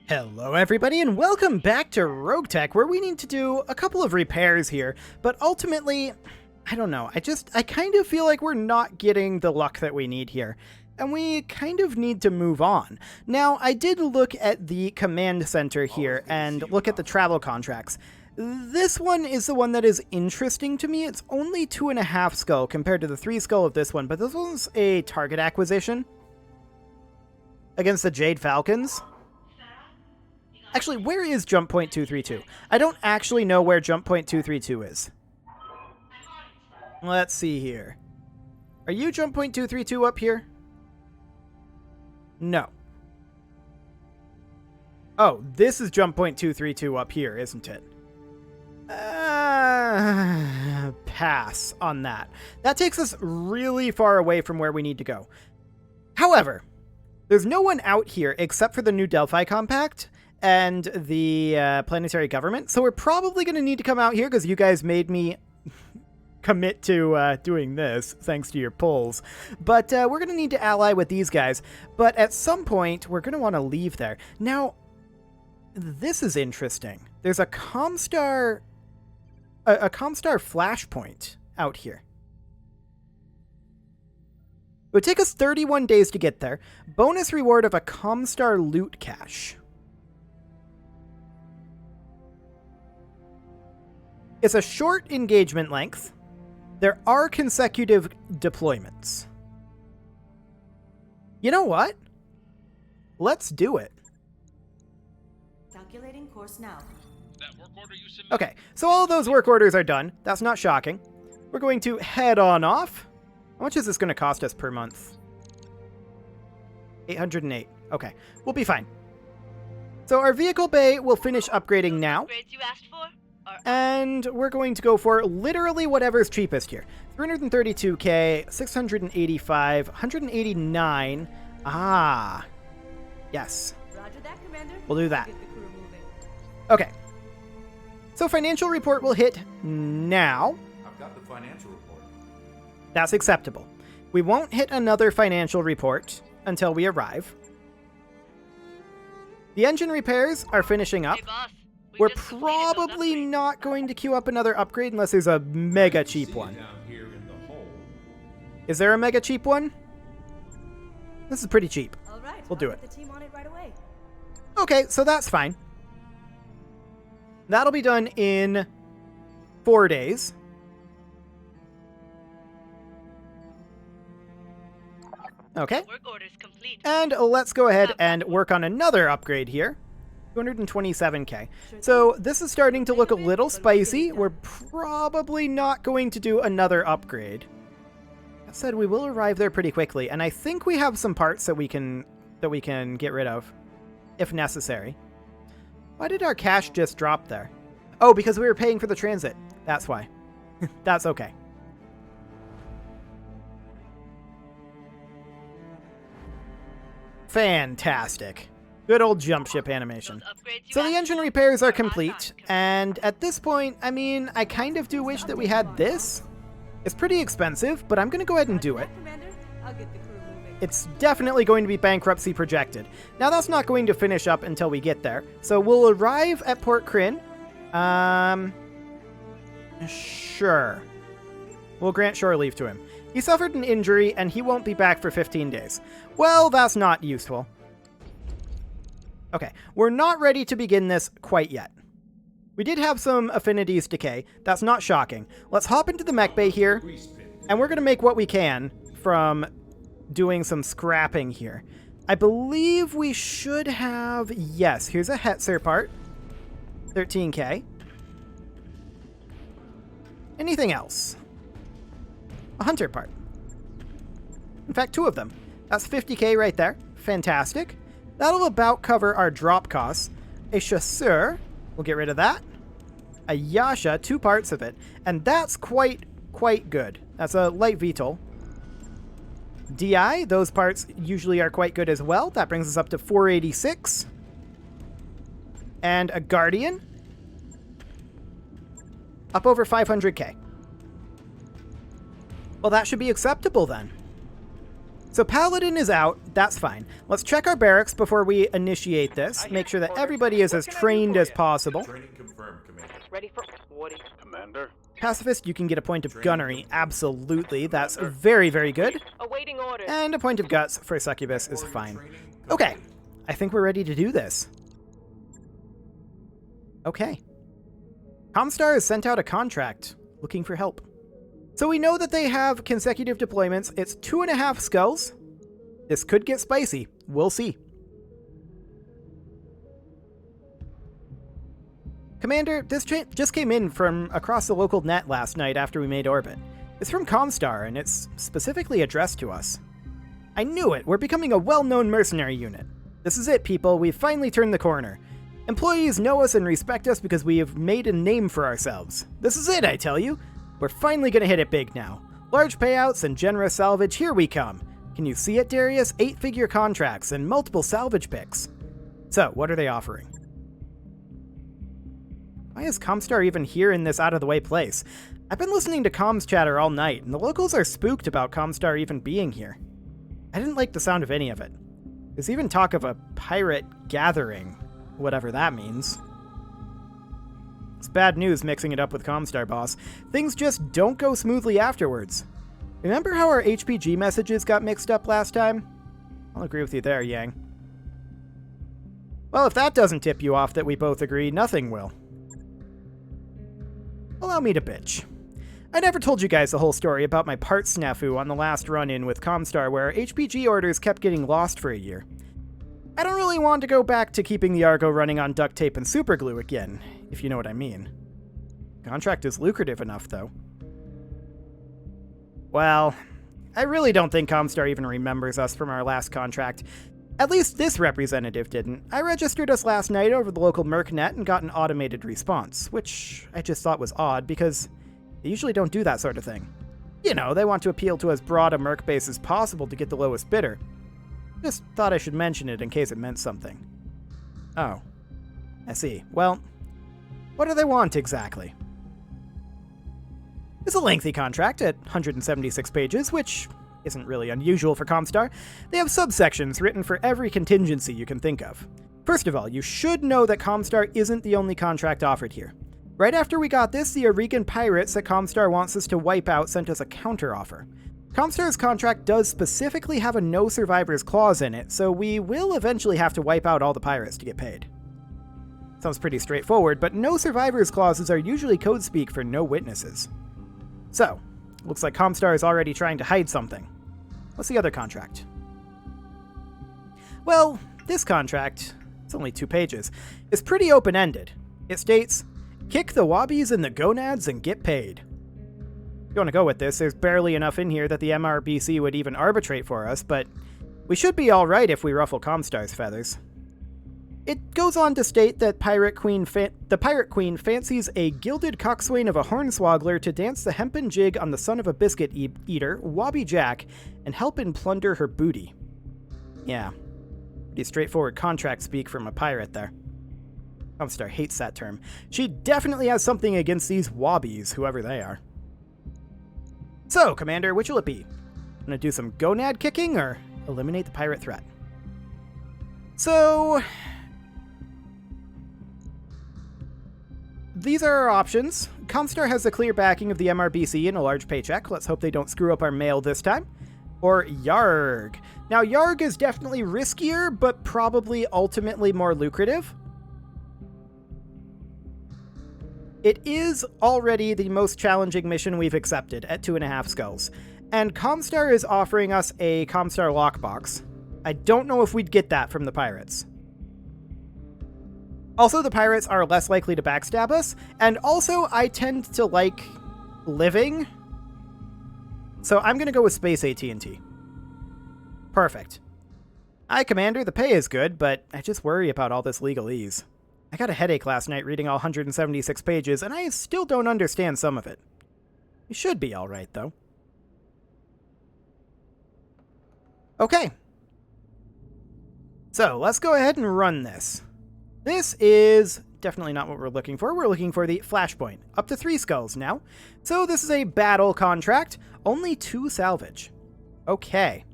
Hello everybody and welcome back to RogueTech, where we need to do a couple of repairs here, but ultimately, I don't know, I kind of feel like we're not getting the luck that we need here, and we kind of need to move on. Now, I did look at the command center here and look at the travel contracts. This one is the one that is interesting to me. It's only 2.5 skull compared to the 3 skull of this one, but this one's a target acquisition against the Jade Falcons. Actually, where is jump point 232? I don't actually know where jump point 232 is. Let's see here. Are you jump point 232 up here? No. Oh, this is jump point 232 up here, isn't it? Pass on that. That takes us really far away from where we need to go. However, there's no one out here except for the New Delphi Compact and the planetary government, so we're probably going to need to come out here because you guys made me commit to doing this, thanks to your polls. But we're going to need to ally with these guys, but at some point, we're going to want to leave there. Now, this is interesting. There's a Comstar flashpoint out here. It would take us 31 days to get there. Bonus reward of a Comstar loot cache. It's a short engagement length. There are consecutive deployments. You know what? Let's do it. Calculating course now. That work order you submitted. Okay, so all of those work orders are done. That's not shocking. We're going to head on off. How much is this going to cost us per month? 808. Okay, we'll be fine. So our vehicle bay will finish upgrading now. Upgrades you asked for? And we're going to go for literally whatever's cheapest here. 332k, 685, 189. Ah, yes. Roger that, Commander. We'll do that. Get the crew moving. Okay. So financial report will hit now. I've got the financial report. That's acceptable. We won't hit another financial report until we arrive. The engine repairs are finishing up. Hey, boss. We We're just completed those probably upgrades. not going to queue up another upgrade unless there's a mega cheap one. Down here in the hole. Is there a mega cheap one? This is pretty cheap. All right, We'll do I'll it. get the team on it right away. Okay, so that's fine. That'll be done in 4 days. Okay. Work orders complete. And let's go ahead and work on another upgrade here. 227k. So this is starting to look a little spicy. We're probably not going to do another upgrade. That said, we will arrive there pretty quickly, and I think we have some parts that we can get rid of, if necessary. Why did our cash just drop there? Oh, because we were paying for the transit. That's why. That's okay. Fantastic. Good old jump ship animation. So the engine repairs are complete, and at this point, I mean, I kind of do wish that we had this. It's pretty expensive, but I'm going to go ahead and do it. Commander, I'll get the crew moving. It's definitely going to be bankruptcy projected. Now, that's not going to finish up until we get there, so we'll arrive at Port Kryn. Sure. We'll grant shore leave to him. He suffered an injury, and he won't be back for 15 days. Well, that's not useful. Okay, we're not ready to begin this quite yet. We did have some affinities decay. That's not shocking. Let's hop into the mech bay here, and we're going to make what we can from doing some scrapping here. I believe we should have... Yes, here's a Hetzer part. 13k. Anything else? A Hunter part. In fact, 2 of them. That's 50k right there. Fantastic. That'll about cover our drop costs. A Chasseur, we'll get rid of that. A Yasha, 2 parts of it. And that's quite good. That's a light VTOL. DI, those parts usually are quite good as well. That brings us up to 486. And a Guardian. Up over 500k. Well, that should be acceptable then. So Paladin is out, that's fine. Let's check our barracks before we initiate this, make sure that everybody is as trained as possible. Training confirmed, Commander. Ready for Woody. Commander? Pacifist, you can get a point of gunnery, absolutely, that's very, very good. Awaiting orders. And a point of guts for Succubus is fine. Okay, I think we're ready to do this. Okay. Comstar has sent out a contract, looking for help. So we know that they have consecutive deployments. It's 2.5 skulls. This could get spicy. We'll see. Commander, this just came in from across the local net last night after we made orbit. It's from Comstar, and it's specifically addressed to us. I knew it! We're becoming a well-known mercenary unit. This is it, people. We've finally turned the corner. Employees know us and respect us because we have made a name for ourselves. This is it, I tell you! We're finally gonna hit it big now. Large payouts and generous salvage, here we come. Can you see it, Darius? 8-figure contracts and multiple salvage picks. So, what are they offering? Why is Comstar even here in this out-of-the-way place? I've been listening to comms chatter all night, and the locals are spooked about Comstar even being here. I didn't like the sound of any of it. There's even talk of a pirate gathering, whatever that means. It's bad news mixing it up with Comstar, boss. Things just don't go smoothly afterwards. Remember how our HPG messages got mixed up last time? I'll agree with you there, Yang. Well, if that doesn't tip you off that we both agree, nothing will. Allow me to bitch. I never told you guys the whole story about my parts snafu on the last run-in with Comstar where HPG orders kept getting lost for a year. I don't really want to go back to keeping the Argo running on duct tape and superglue again, if you know what I mean. Contract is lucrative enough, though. Well, I really don't think Comstar even remembers us from our last contract. At least this representative didn't. I registered us last night over the local Mercnet and got an automated response, which I just thought was odd because they usually don't do that sort of thing. You know, they want to appeal to as broad a Merc base as possible to get the lowest bidder. Just thought I should mention it in case it meant something. Oh. I see. Well, what do they want exactly? It's a lengthy contract at 176 pages, which isn't really unusual for Comstar. They have subsections written for every contingency you can think of. First of all, you should know that Comstar isn't the only contract offered here. Right after we got this, the Aurigan pirates that Comstar wants us to wipe out sent us a counteroffer. Comstar's contract does specifically have a no survivors clause in it, so we will eventually have to wipe out all the pirates to get paid. Sounds pretty straightforward, but no survivors clauses are usually code speak for no witnesses. So, looks like Comstar is already trying to hide something. What's the other contract? Well, this contract, it's only 2 pages, is pretty open-ended. It states, kick the wobbies and the gonads and get paid. If you want to go with this, there's barely enough in here that the MRBC would even arbitrate for us, but we should be alright if we ruffle Comstar's feathers. It goes on to state that the Pirate Queen fancies a gilded coxswain of a hornswoggler to dance the hempen jig on the son of a biscuit eater, Wobby Jack, and help in plunder her booty. Yeah, pretty straightforward contract speak from a pirate there. Comstar hates that term. She definitely has something against these wobbies, whoever they are. So, Commander, which will it be? Gonna do some gonad kicking or eliminate the pirate threat? So, these are our options. Comstar has the clear backing of the MRBC and a large paycheck. Let's hope they don't screw up our mail this time. Or Yarg. Now, Yarg is definitely riskier, but probably ultimately more lucrative. It is already the most challenging mission we've accepted at 2.5 skulls, and Comstar is offering us a Comstar lockbox. I don't know if we'd get that from the pirates. Also, the pirates are less likely to backstab us, and also I tend to like living, so I'm gonna go with Space AT&T. Perfect. Aye, Commander, the pay is good, but I just worry about all this legalese. I got a headache last night reading all 176 pages, and I still don't understand some of it. We should be alright, though. Okay. So, let's go ahead and run this. This is definitely not what we're looking for. We're looking for the flashpoint. Up to 3 skulls now. So this is a battle contract. Only 2 salvage. Okay.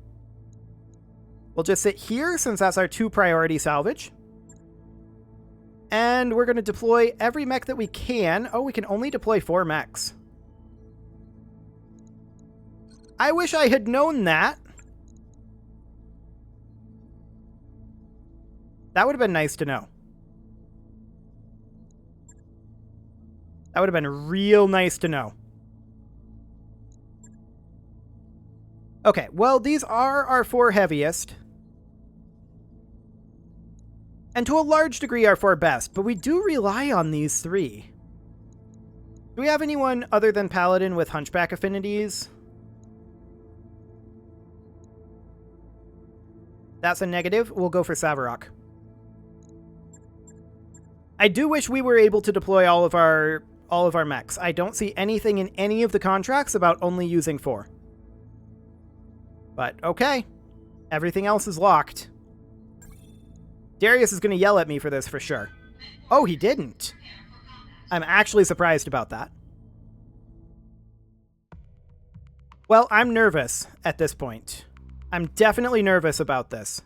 We'll just sit here since that's our 2 priority salvage. And we're going to deploy every mech that we can. Oh, we can only deploy 4 mechs. I wish I had known that. That would have been nice to know. That would have been real nice to know. Okay, well, these are our 4 heaviest. And to a large degree, our 4 best, but we do rely on these 3. Do we have anyone other than Paladin with Hunchback affinities? That's a negative. We'll go for Savarok. I do wish we were able to deploy all of our mechs. I don't see anything in any of the contracts about only using 4. But okay. Everything else is locked. Darius is going to yell at me for this for sure. Oh, he didn't. I'm actually surprised about that. Well, I'm nervous at this point. I'm definitely nervous about this.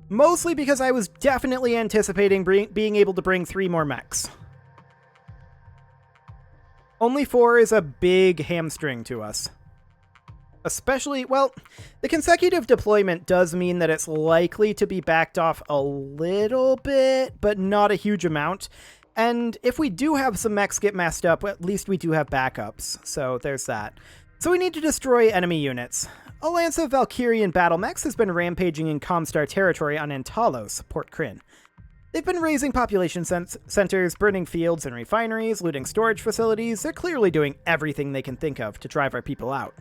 Mostly because I was definitely anticipating being able to bring 3 more mechs. Only 4 is a big hamstring to us. Especially, well, the consecutive deployment does mean that it's likely to be backed off a little bit, but not a huge amount. And if we do have some mechs get messed up, at least we do have backups. So there's that. So we need to destroy enemy units. A lance of Valkyrian battle mechs has been rampaging in Comstar territory on Antalos, Port Kryn. They've been raising population centers, burning fields and refineries, looting storage facilities. They're clearly doing everything they can think of to drive our people out.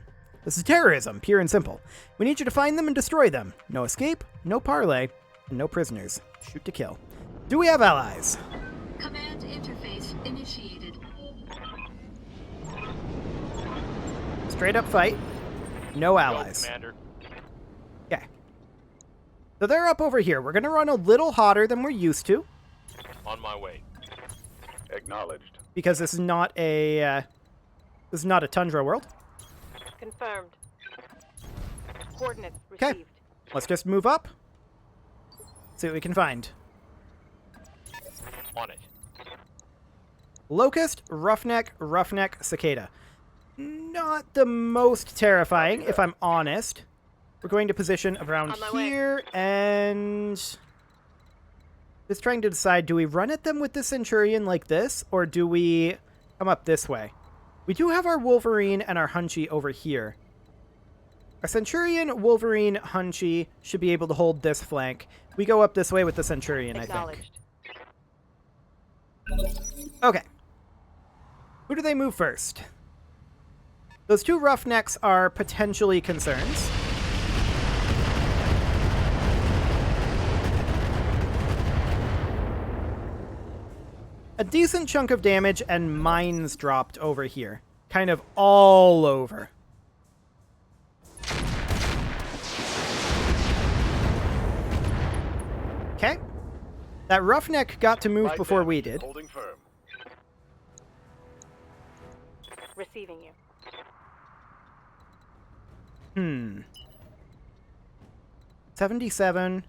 This is terrorism, pure and simple. We need you to find them and destroy them. No escape, no parley, and no prisoners. Shoot to kill. Do we have allies? Command interface initiated. Straight up fight. No allies. Commander. Okay. So they're up over here. We're going to run a little hotter than we're used to. On my way. Acknowledged. Because this is not a tundra world. Confirmed. Coordinates Okay. received. Let's just move up. See what we can find. On it. Locust, Roughneck, Cicada. Not the most terrifying, if I'm honest. We're going to position around On my way. here, and just trying to decide, do we run at them with the Centurion like this, or do we come up this way? We do have our Wolverine and our Hunchy over here. Our Centurion, Wolverine, Hunchy should be able to hold this flank. We go up this way with the Centurion, I think. Acknowledged. Okay. Who do they move first? Those 2 Roughnecks are potentially concerns. A decent chunk of damage and mines dropped over here. Kind of all over. Okay. That Roughneck got to move before we did. Holding firm. Receiving you. 77.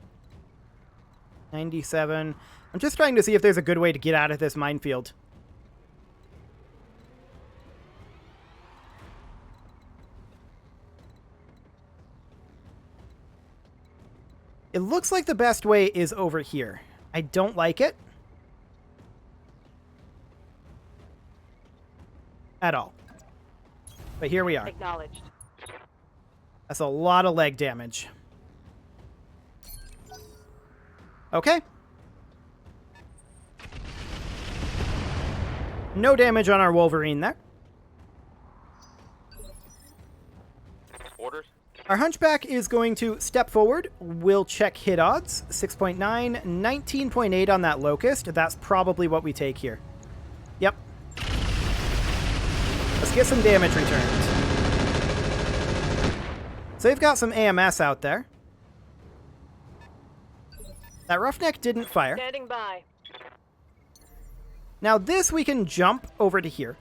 97. I'm just trying to see if there's a good way to get out of this minefield. It looks like the best way is over here. I don't like it. At all. But here we are. Acknowledged. That's a lot of leg damage. Okay. No damage on our Wolverine there. Orders. Our Hunchback is going to step forward. We'll check hit odds. 6.9, 19.8 on that Locust. That's probably what we take here. Yep. Let's get some damage returned. So they've got some AMS out there. That Roughneck didn't fire. Standing by. Now this we can jump over to here.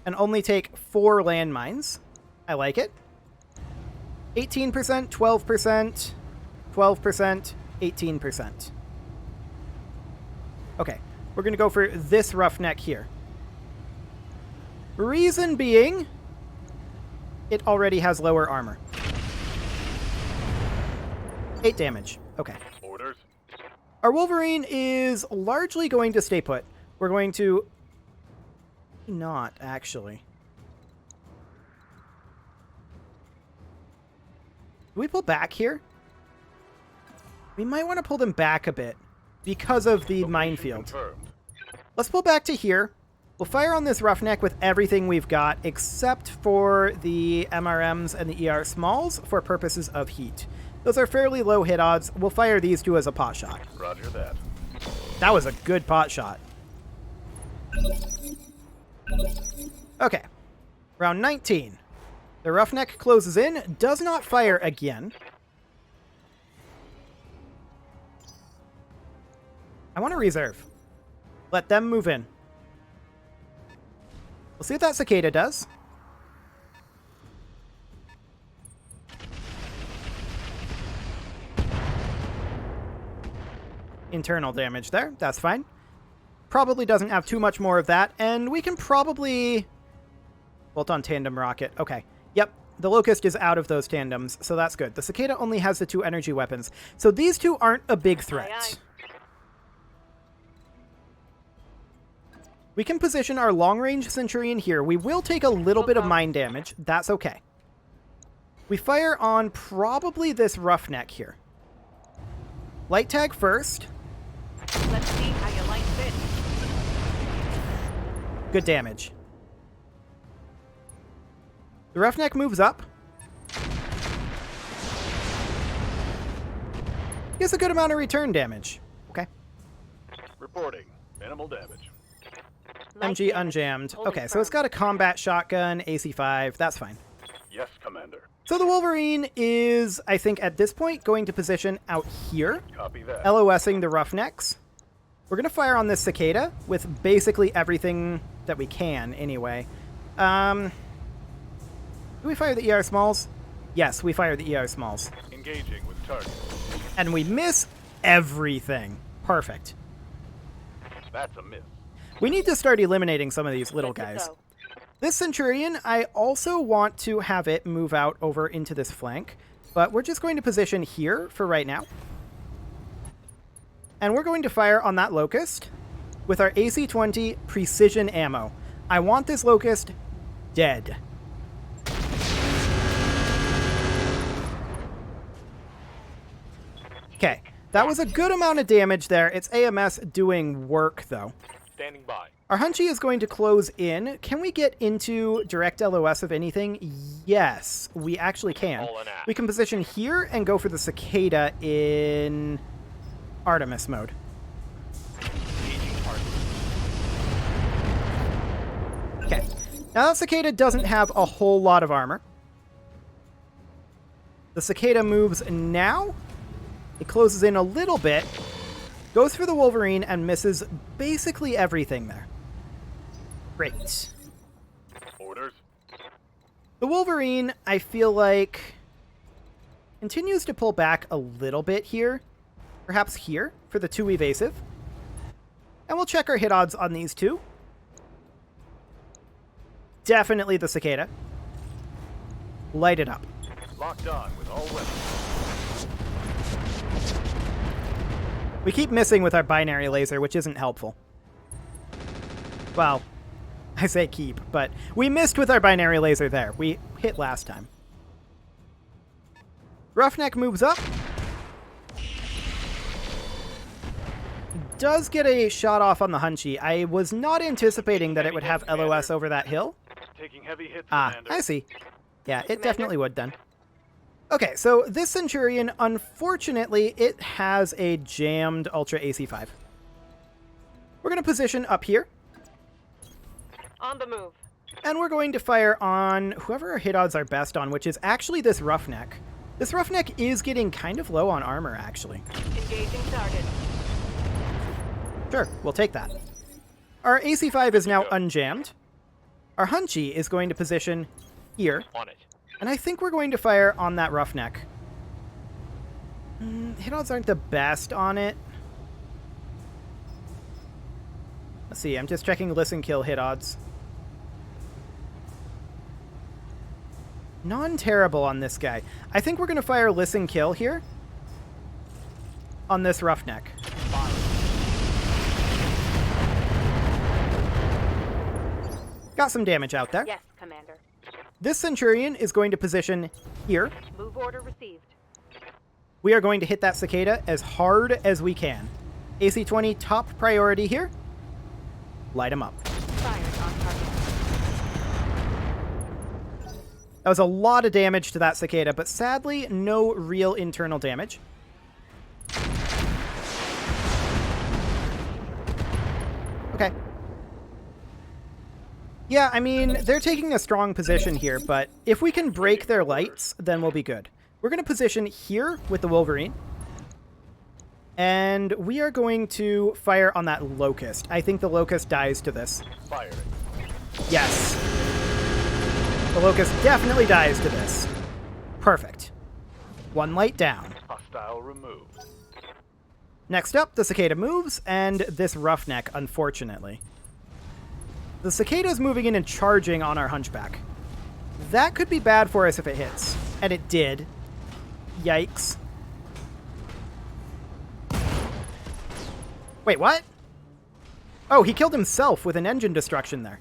And only take 4 landmines. I like it. 18%, 12%, 12%, 18%. Okay, we're going to go for this roughneck here. Reason being, it already has lower armor. 8 damage. Okay. Orders. Our Wolverine is largely going to stay put. We're going to... Not, actually. Do we pull back here? We might want to pull them back a bit because of the Location minefield. confirmed. Let's pull back to here. We'll fire on this roughneck with everything we've got, except for the MRMs and the ER smalls for purposes of heat. Those are fairly low hit odds. We'll fire these two as a pot shot. Roger that. That was a good pot shot. Okay. Round 19. The roughneck closes in, does not fire again. I want to reserve. Let them move in. We'll see what that cicada does. Internal damage there. That's fine. Probably doesn't have too much more of that, and we can probably... Bolt on tandem rocket. Okay. Yep. The Locust is out of those tandems, so that's good. The cicada only has the 2 energy weapons, so these two aren't a big threat. Aye, We can position our long-range Centurion here. We will take a little bit of mine damage. That's okay. We fire on probably this roughneck here. Light tag first. Let's see how your light fits. Good damage. The roughneck moves up. Gets a good amount of return damage. Okay. Reporting. Minimal damage. Light MG damage. unjammed. Holding Okay, so it's firm. got a combat shotgun, AC5. That's fine. Yes, Commander. So the Wolverine is, I think, at this point, going to position out here, Copy that. LOSing the roughnecks. We're going to fire on this cicada with basically everything that we can, anyway. Do we fire the ER smalls? Yes, we fire the ER smalls. Engaging with target. And we miss everything. Perfect. That's a miss. We need to start eliminating some of these little Good to guys. go. This Centurion, I also want to have it move out over into this flank, but we're just going to position here for right now. And we're going to fire on that Locust with our AC-20 precision ammo. I want this Locust dead. Okay, that was a good amount of damage there. It's AMS doing work, though. Standing by. Our Hunchy is going to close in. Can we get into direct LOS of anything? Yes, we actually can. All in act. We can position here and go for the cicada in Artemis mode. Engaging target. Okay. Now that cicada doesn't have a whole lot of armor. The cicada moves now. It closes in a little bit. Goes for the Wolverine and misses basically everything there. Great. Orders. The Wolverine, I feel like, continues to pull back a little bit here. Perhaps here for the 2 evasive. And we'll check our hit odds on these two. Definitely the cicada. Light it up. Locked on with all weapons. We keep missing with our binary laser, which isn't helpful. Well, I say keep, but we missed with our binary laser there. We hit last time. Roughneck moves up. Does get a shot off on the Hunchy. I was not anticipating that it would have LOS over that hill. Taking heavy hits, Ah, Commander. I see. Yeah, it Commander? definitely would then. Okay, so this Centurion, unfortunately, it has a jammed Ultra AC5. We're going to position up here, On the move. and we're going to fire on whoever our hit odds are best on, which is actually this Roughneck. This Roughneck is getting kind of low on armor, actually. Engaging target. Sure, we'll take that. Our AC5 is now unjammed. Our Hunchy is going to position here. On it. And I think we're going to fire on that roughneck. Hit odds aren't the best on it. Let's see, I'm just checking listen kill hit odds. Non-terrible on this guy. I think we're going to fire listen kill here. On this roughneck. Got some damage out there. Yes, Commander. This Centurion is going to position here. Move order received. We are going to hit that cicada as hard as we can. AC-20 top priority here. Light him up. Fired on target. That was a lot of damage to that cicada, but sadly, no real internal damage. Okay. Yeah, I mean, they're taking a strong position here, but if we can break their lights, then we'll be good. We're going to position here with the Wolverine. And we are going to fire on that Locust. I think the Locust dies to this. Firing. Yes. The Locust definitely dies to this. Perfect. One light down. Hostile removed. Next up, the Cicada moves, and this Roughneck, unfortunately. The Cicada's moving in and charging on our Hunchback. That could be bad for us if it hits. And it did. Yikes. Wait, what? Oh, he killed himself with an engine destruction there.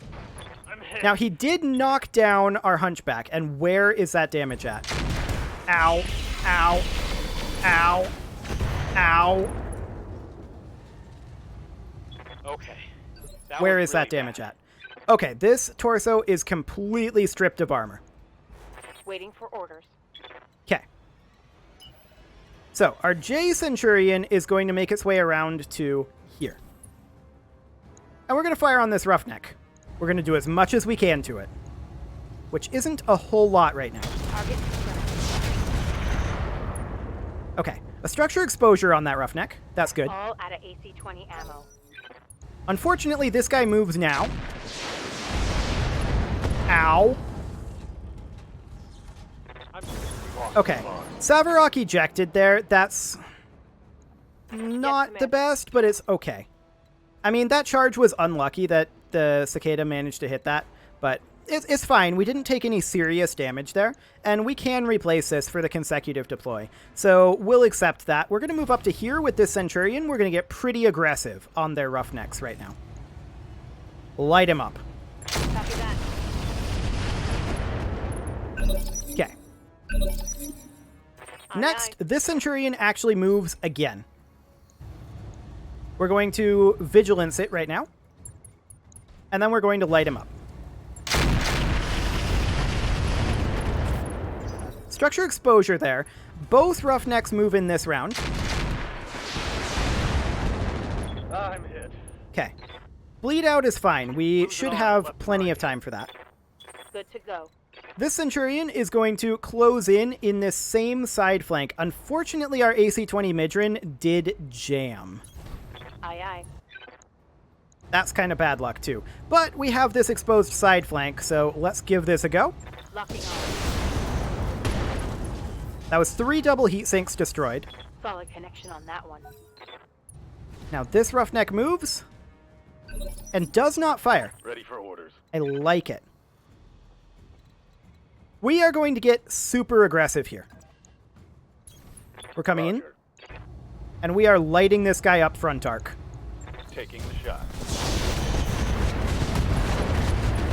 I'm hit. Now, he did knock down our Hunchback, and where is that damage at? Ow. Ow. Ow. Ow. Okay. Where is that damage at? Okay, this torso is completely stripped of armor. Waiting for orders. Okay. So, our J Centurion is going to make its way around to here. And we're going to fire on this Roughneck. We're going to do as much as we can to it. Which isn't a whole lot right now. Target confirmed. Okay. A structure exposure on that Roughneck. That's good. All out of AC-20 ammo. Unfortunately, this guy moves now. Ow. Okay. Savarok ejected there. That's not the best, but it's okay. I mean, that charge was unlucky that the Cicada managed to hit that, but it's fine. We didn't take any serious damage there, and we can replace this for the consecutive deploy. So we'll accept that. We're going to move up to here with this Centurion. We're going to get pretty aggressive on their Roughnecks right now. Light him up. Copy that. Okay. Aye, Next, aye. this Centurion actually moves again. We're going to Vigilance it right now. And then we're going to light him up. Structure exposure there. Both Roughnecks move in this round. I'm hit. Okay. Bleed out is fine. We Moving should on, have left plenty and of time for that. Good to go. This Centurion is going to close in this same side flank. Unfortunately, our AC-20 Midran did jam. Aye, aye. That's kind of bad luck, too. But we have this exposed side flank, so let's give this a go. Locking on. That was 3 double heat sinks destroyed. Solid connection on that one. Now this Roughneck moves and does not fire. Ready for orders. I like it. We are going to get super aggressive here. We're coming in, Roger. and we are lighting this guy up front arc. Taking the shot.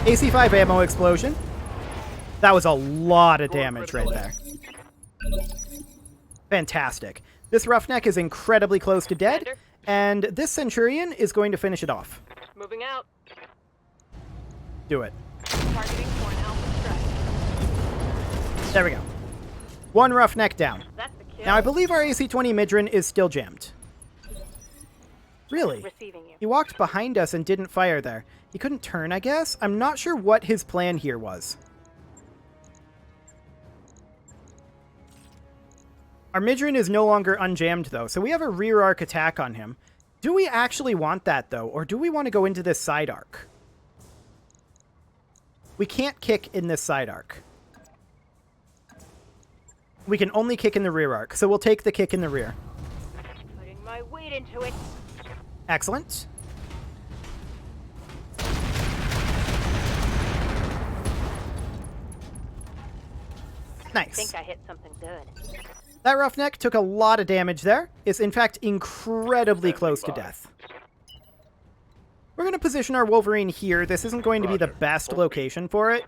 AC-5 ammo explosion. That was a lot of Going damage for right the there. Fantastic. This Roughneck is incredibly close to dead, Commander? and this Centurion is going to finish it off. Moving out. Do it. Targeting for an alpha strike. There we go. One Roughneck down. That's the kill. Now, I believe our AC-20 Midran is still jammed. Really? Receiving you. He walked behind us and didn't fire there. He couldn't turn, I guess? I'm not sure what his plan here was. Our Midran is no longer unjammed, though, so we have a rear arc attack on him. Do we actually want that, though, or do we want to go into this side arc? We can't kick in this side arc. We can only kick in the rear arc, so we'll take the kick in the rear. Putting my weight into it. Excellent. I Nice. think I hit something good. That roughneck took a lot of damage there. Is in fact incredibly close to death. We're going to position our Wolverine here. This isn't going to be the best location for it.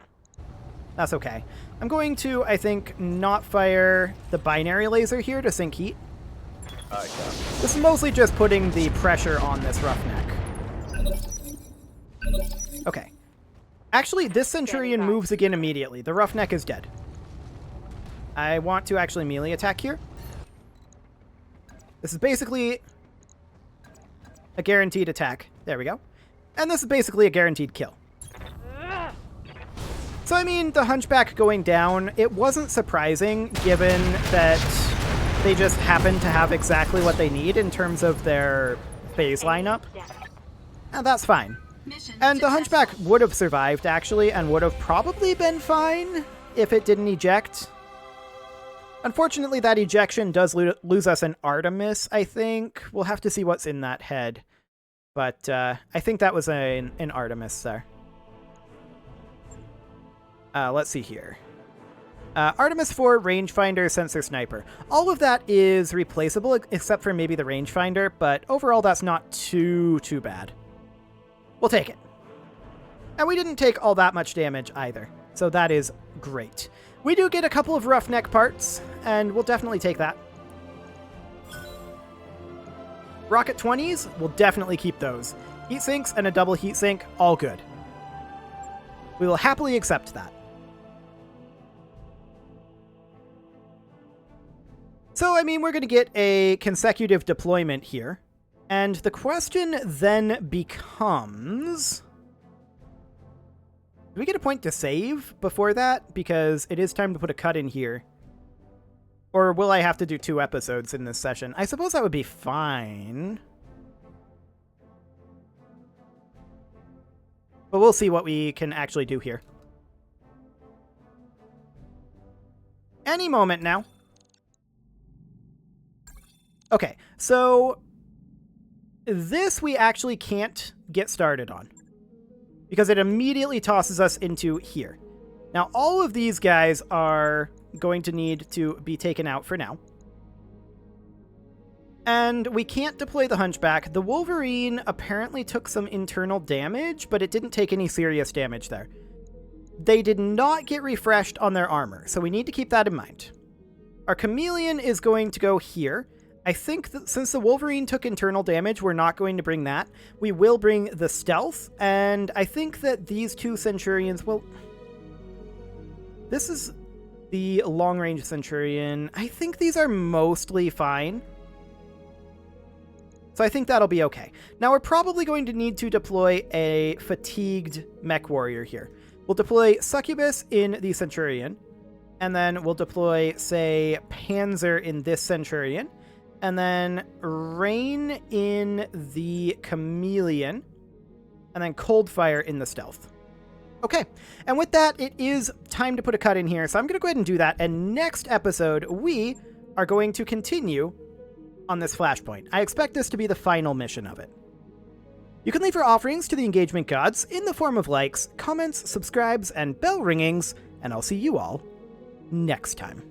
That's okay. I'm going to, I think, not fire the binary laser here to sink heat. This is mostly just putting the pressure on this roughneck. Okay. Actually, this Centurion moves again immediately. The roughneck is dead. I want to actually melee attack here. This is basically a guaranteed attack. There we go. And this is basically a guaranteed kill. So, I mean, the Hunchback going down, it wasn't surprising given that they just happen to have exactly what they need in terms of their phase lineup. And that's fine. And the Hunchback would have survived, actually, and would have probably been fine if it didn't eject. Unfortunately, that ejection does lose us an Artemis, I think. We'll have to see what's in that head. But I think that was an Artemis there. Let's see here. Artemis 4, Rangefinder, Sensor Sniper. All of that is replaceable, except for maybe the Rangefinder, but overall that's not too bad. We'll take it. And we didn't take all that much damage either, so that is great. We do get a couple of roughneck parts, and we'll definitely take that. Rocket 20s, we'll definitely keep those. Heat sinks and a double heat sink, all good. We will happily accept that. So, I mean, we're going to get a consecutive deployment here. And the question then becomes... do we get a point to save before that? Because it is time to put a cut in here. Or will I have to do 2 episodes in this session? I suppose that would be fine. But we'll see what we can actually do here. Any moment now. Okay, so this we actually can't get started on because it immediately tosses us into here. Now, all of these guys are going to need to be taken out for now. And we can't deploy the Hunchback. The Wolverine apparently took some internal damage, but it didn't take any serious damage there. They did not get refreshed on their armor, so we need to keep that in mind. Our Chameleon is going to go here. I think that since the Wolverine took internal damage, we're not going to bring that. We will bring the Stealth, and I think that these 2 Centurions will... This is the long-range Centurion. I think these are mostly fine. So I think that'll be okay. Now we're probably going to need to deploy a fatigued mech warrior here. We'll deploy Succubus in the Centurion, and then we'll deploy, say, Panzer in this Centurion, and then Rain in the Chameleon, and then Coldfire in the Stealth. Okay, and with that, it is time to put a cut in here, so I'm going to go ahead and do that, and next episode, we are going to continue on this flashpoint. I expect this to be the final mission of it. You can leave your offerings to the engagement gods in the form of likes, comments, subscribes, and bell ringings, and I'll see you all next time.